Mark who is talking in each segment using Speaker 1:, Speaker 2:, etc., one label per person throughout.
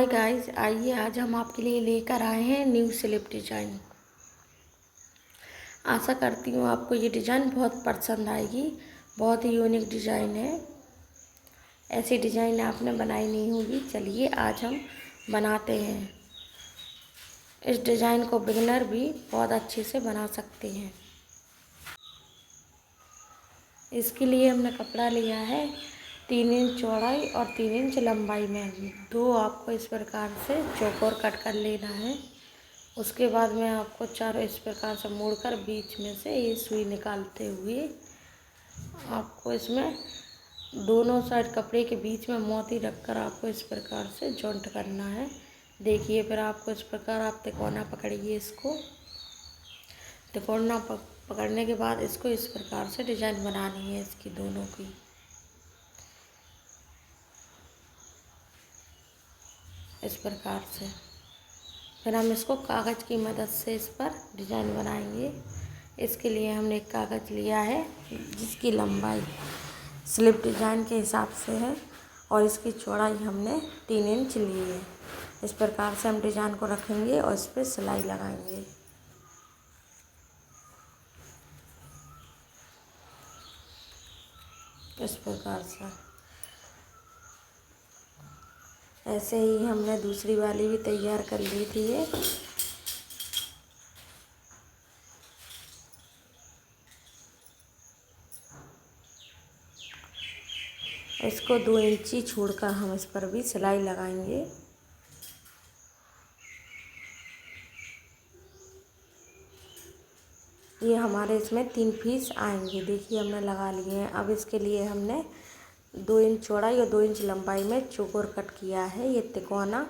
Speaker 1: Guys, आइए आज हम आपके लिए लेकर आए हैं न्यू स्लिप डिज़ाइन। आशा करती हूँ आपको ये डिज़ाइन बहुत पसंद आएगी। बहुत ही यूनिक डिज़ाइन है, ऐसी डिज़ाइन आपने बनाई नहीं होगी। चलिए आज हम बनाते हैं। इस डिज़ाइन को बिगिनर भी बहुत अच्छे से बना सकते हैं। इसके लिए हमने कपड़ा लिया है 3 इंच चौड़ाई और 3 इंच लंबाई में। दो आपको इस प्रकार से चौकोर कट कर लेना है। उसके बाद में आपको चारों इस प्रकार से मोड़कर बीच में से ये सुई निकालते हुए आपको इसमें दोनों साइड कपड़े के बीच में मोती रखकर आपको इस प्रकार से जॉइंट करना है। देखिए, फिर आपको इस प्रकार आप तिकोना पकड़िए। इसको तिकोना पकड़ने के बाद इसको इस प्रकार से डिज़ाइन बनानी है इसकी दोनों की। इस प्रकार से फिर हम इसको कागज़ की मदद से इस पर डिज़ाइन बनाएंगे। इसके लिए हमने एक कागज़ लिया है जिसकी लंबाई स्लिप डिज़ाइन के हिसाब से है और इसकी चौड़ाई हमने 3 इंच ली है। इस प्रकार से हम डिज़ाइन को रखेंगे और इस पर सिलाई लगाएंगे। इस प्रकार से ऐसे ही हमने दूसरी वाली भी तैयार कर ली थी ये। इसको 2 इंची छोड़कर हम इस पर भी सिलाई लगाएंगे। ये हमारे इसमें 3 पीस आएंगे। देखिए, हमने लगा लिए हैं। अब इसके लिए हमने 2 इंच चौड़ाई और 2 इंच लंबाई में चौकोर कट किया है। ये तिकोना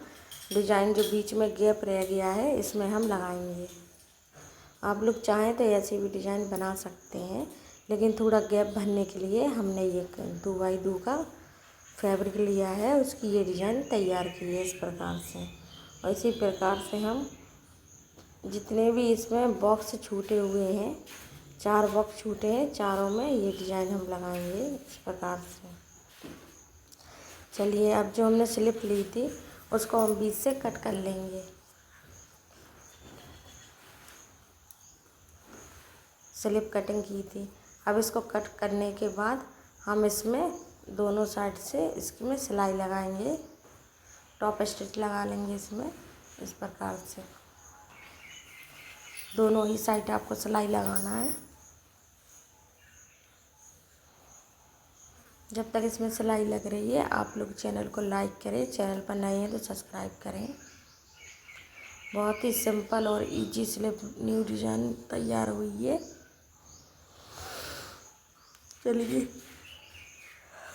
Speaker 1: डिज़ाइन जो बीच में गैप रह गया है इसमें हम लगाएंगे। आप लोग चाहें तो ऐसे भी डिज़ाइन बना सकते हैं, लेकिन थोड़ा गैप भरने के लिए हमने ये 2x2 का फैब्रिक लिया है, उसकी ये डिज़ाइन तैयार की है इस प्रकार से। और इसी प्रकार से हम जितने भी इसमें बॉक्स छूटे हुए हैं, 4 बॉक्स छूटे हैं, चारों में ये डिज़ाइन हम लगाएंगे इस प्रकार से। चलिए, अब जो हमने स्लिप ली थी उसको हम बीच से कट कर लेंगे। स्लिप कटिंग की थी। अब इसको कट करने के बाद हम इसमें दोनों साइड से इसमें सिलाई लगाएंगे। टॉप स्टिच लगा लेंगे इसमें इस प्रकार से। दोनों ही साइड आपको सिलाई लगाना है। जब तक इसमें सिलाई लग रही है आप लोग चैनल को लाइक करें, चैनल पर नए हैं तो सब्सक्राइब करें। बहुत ही सिंपल और इजी स्लिप न्यू डिज़ाइन तैयार हुई है। चलिए,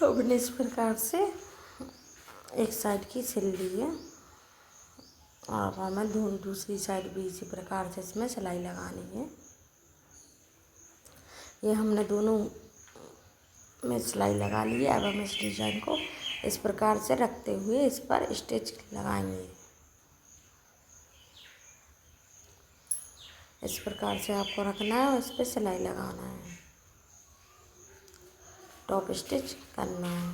Speaker 1: हमने इस प्रकार से एक साइड की सिल ली है और हमें दूसरी साइड भी इसी प्रकार से इसमें सिलाई लगानी है। ये हमने दोनों में सिलाई लगा ली है। अब हम इस डिज़ाइन को इस प्रकार से रखते हुए इस पर स्टिच लगाएंगे। इस प्रकार से आपको रखना है और इस पर सिलाई लगाना है, टॉप स्टिच करना है।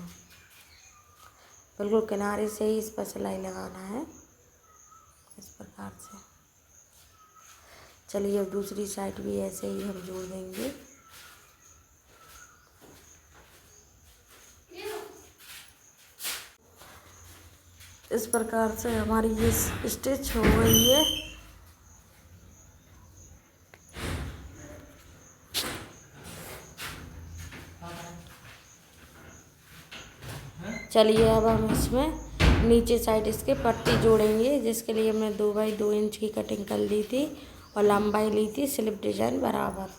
Speaker 1: बिल्कुल किनारे से ही इस पर सिलाई लगाना है इस प्रकार से। चलिए, अब दूसरी साइड भी ऐसे ही हम जोड़ देंगे। इस प्रकार से हमारी ये स्टिच हो गई है। चलिए, अब हम इसमें नीचे साइड इसके पट्टी जोड़ेंगे, जिसके लिए हमने 2x2 इंच की कटिंग कर ली थी और लंबाई ली थी स्लिप डिज़ाइन बराबर।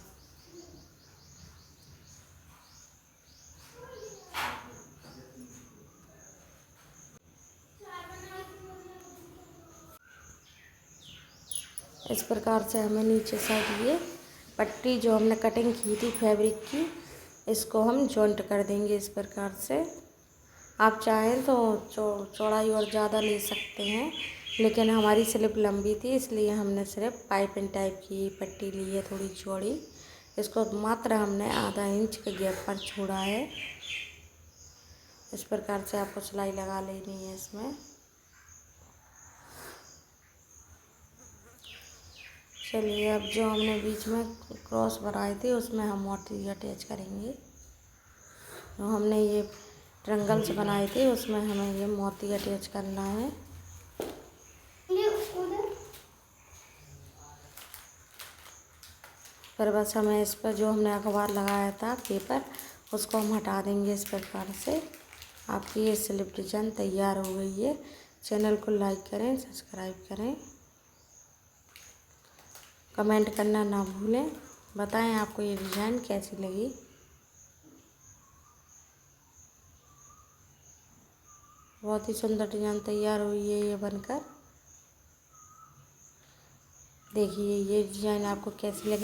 Speaker 1: इस प्रकार से हमें नीचे साइड ये पट्टी जो हमने कटिंग की थी फैब्रिक की, इसको हम जॉइंट कर देंगे इस प्रकार से। आप चाहें तो चौड़ाई और ज़्यादा ले सकते हैं, लेकिन हमारी स्लिप लंबी थी इसलिए हमने सिर्फ पाइपिंग टाइप की पट्टी ली है थोड़ी चौड़ी। इसको मात्र हमने आधा इंच के गैप पर छोड़ा है। इस प्रकार से आपको सिलाई लगा लेनी है इसमें। चलिए अब जो हमने बीच में क्रॉस बनाए थे उसमें हम मोती अटैच करेंगे। जो हमने ये ट्रायंगल्स बनाए थे उसमें हमें ये मोती अटैच करना है। फिर बस हमें इस पर जो हमने अखबार लगाया था पेपर उसको हम हटा देंगे इस प्रकार से। आपकी ये स्लिप डिजाइन तैयार हो गई है। चैनल को लाइक करें, सब्सक्राइब करें, कमेंट करना ना भूलें। बताएं आपको ये डिज़ाइन कैसी लगी। बहुत ही सुंदर डिज़ाइन तैयार हुई है ये बनकर। देखिए ये डिज़ाइन आपको कैसी लगी।